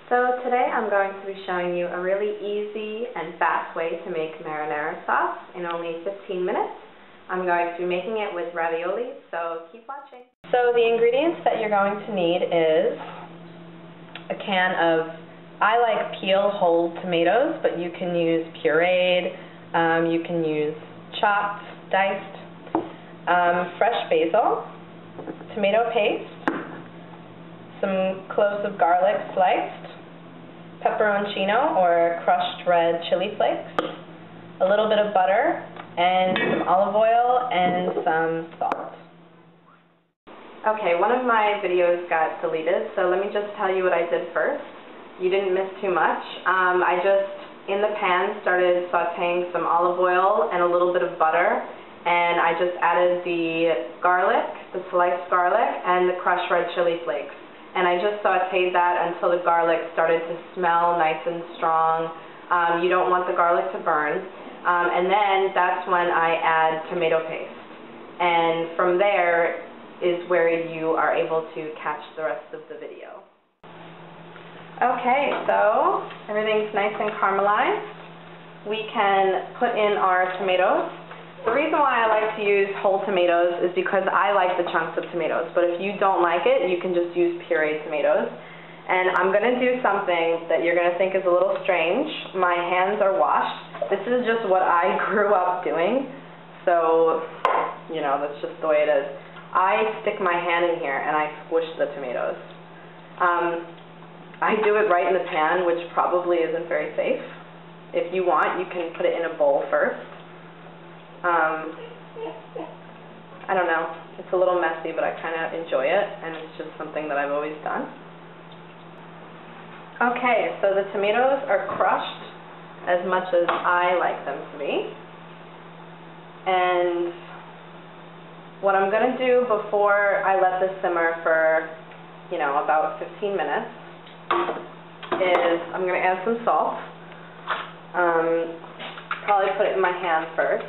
So today I'm going to be showing you a really easy and fast way to make marinara sauce in only 15 minutes. I'm going to be making it with ravioli, so keep watching. So the ingredients that you're going to need is a can of, I like peel whole tomatoes, but you can use pureed, you can use chopped, diced, fresh basil, tomato paste, some cloves of garlic sliced, pepperoncino or crushed red chili flakes, a little bit of butter, and some olive oil and some salt. Okay, one of my videos got deleted, so let me just tell you what I did first. You didn't miss too much. I just, in the pan, started sauteing some olive oil and a little bit of butter, and I just added the garlic, the sliced garlic, and the crushed red chili flakes. And I just sauteed that until the garlic started to smell nice and strong. You don't want the garlic to burn. And then that's when I add tomato paste. And from there is where you are able to catch the rest of the video. Okay, so everything's nice and caramelized. We can put in our tomatoes. The reason why I like to use whole tomatoes is because I like the chunks of tomatoes, but if you don't like it, you can just use pureed tomatoes. And I'm going to do something that you're going to think is a little strange. My hands are washed. This is just what I grew up doing, so, you know, that's just the way it is. I stick my hand in here and I squish the tomatoes. I do it right in the pan, which probably isn't very safe. If you want, you can put it in a bowl first. I don't know, it's a little messy, but I kind of enjoy it, and it's just something that I've always done. Okay, so the tomatoes are crushed as much as I like them to be. And what I'm going to do before I let this simmer for, you know, about 15 minutes is I'm going to add some salt. Probably put it in my hand first.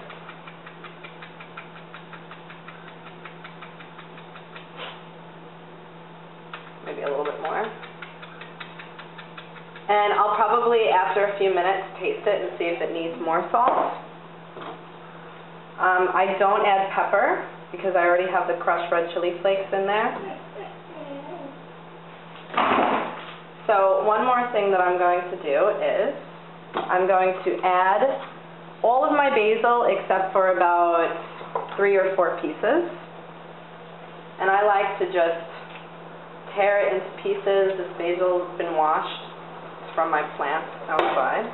Maybe a little bit more. And I'll probably, after a few minutes, taste it and see if it needs more salt. I don't add pepper because I already have the crushed red chili flakes in there. So one more thing that I'm going to do is I'm going to add all of my basil except for about 3 or 4 pieces. And I like to just tear it into pieces. This basil's been washed. It's from my plant outside.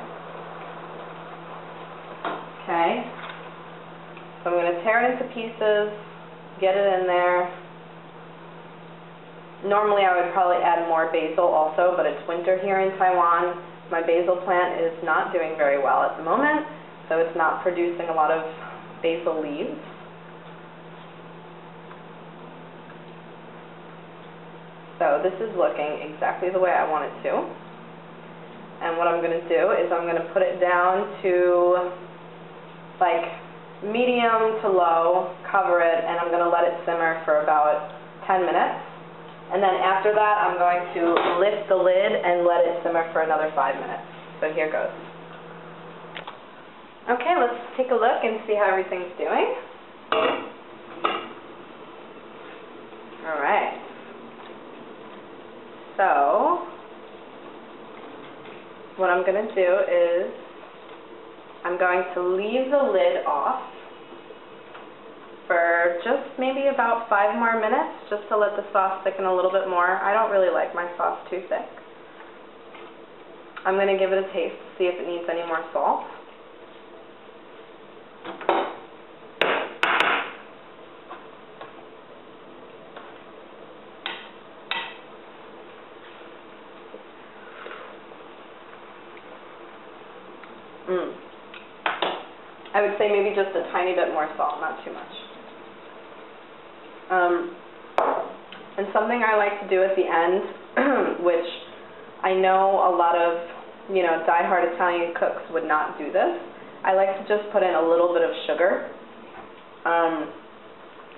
Okay. So I'm going to tear it into pieces, get it in there. Normally I would probably add more basil also, but it's winter here in Taiwan. My basil plant is not doing very well at the moment, so it's not producing a lot of basil leaves. So this is looking exactly the way I want it to. And what I'm going to do is I'm going to put it down to like medium to low, cover it, and I'm going to let it simmer for about 10 minutes. And then after that, I'm going to lift the lid and let it simmer for another 5 minutes. So here goes. Okay, let's take a look and see how everything's doing. All right. So, what I'm going to do is I'm going to leave the lid off for just maybe about 5 more minutes, just to let the sauce thicken a little bit more. I don't really like my sauce too thick. I'm going to give it a taste to see if it needs any more salt. I would say maybe just a tiny bit more salt, not too much. And something I like to do at the end, which I know a lot of die-hard Italian cooks would not do this. I like to just put in a little bit of sugar.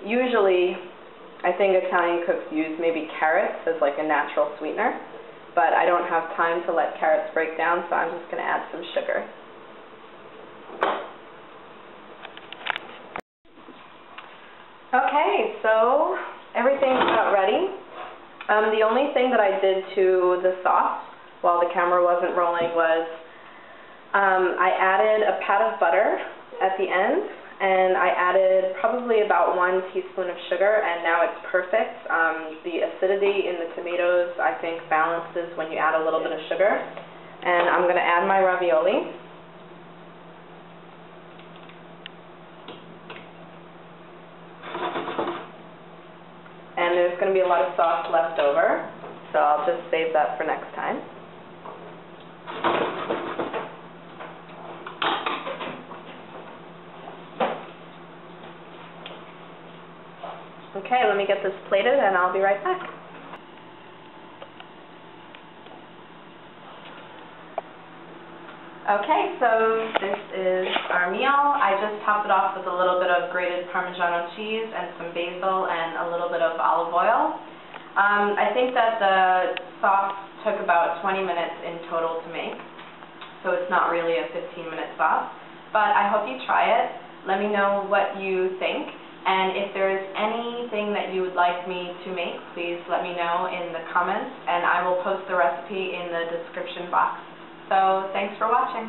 Usually, I think Italian cooks use maybe carrots as like a natural sweetener, but I don't have time to let carrots break down, so I'm just going to add some sugar. Okay, so everything's about ready. The only thing that I did to the sauce while the camera wasn't rolling was I added a pat of butter at the end, and I added probably about 1 teaspoon of sugar, and now it's perfect. The acidity in the tomatoes, I think, balances when you add a little bit of sugar. And I'm going to add my ravioli. And there's going to be a lot of sauce left over, so I'll just save that for next time. Okay, let me get this plated and I'll be right back. Okay, so this is our meal. I just topped it off with a little bit of grated Parmigiano cheese and some basil and a little bit of olive oil. I think that the sauce took about 20 minutes in total to make, so it's not really a 15-minute sauce. But I hope you try it. Let me know what you think. And if there's anything that you would like me to make, please let me know in the comments, and I will post the recipe in the description box. So thanks for watching.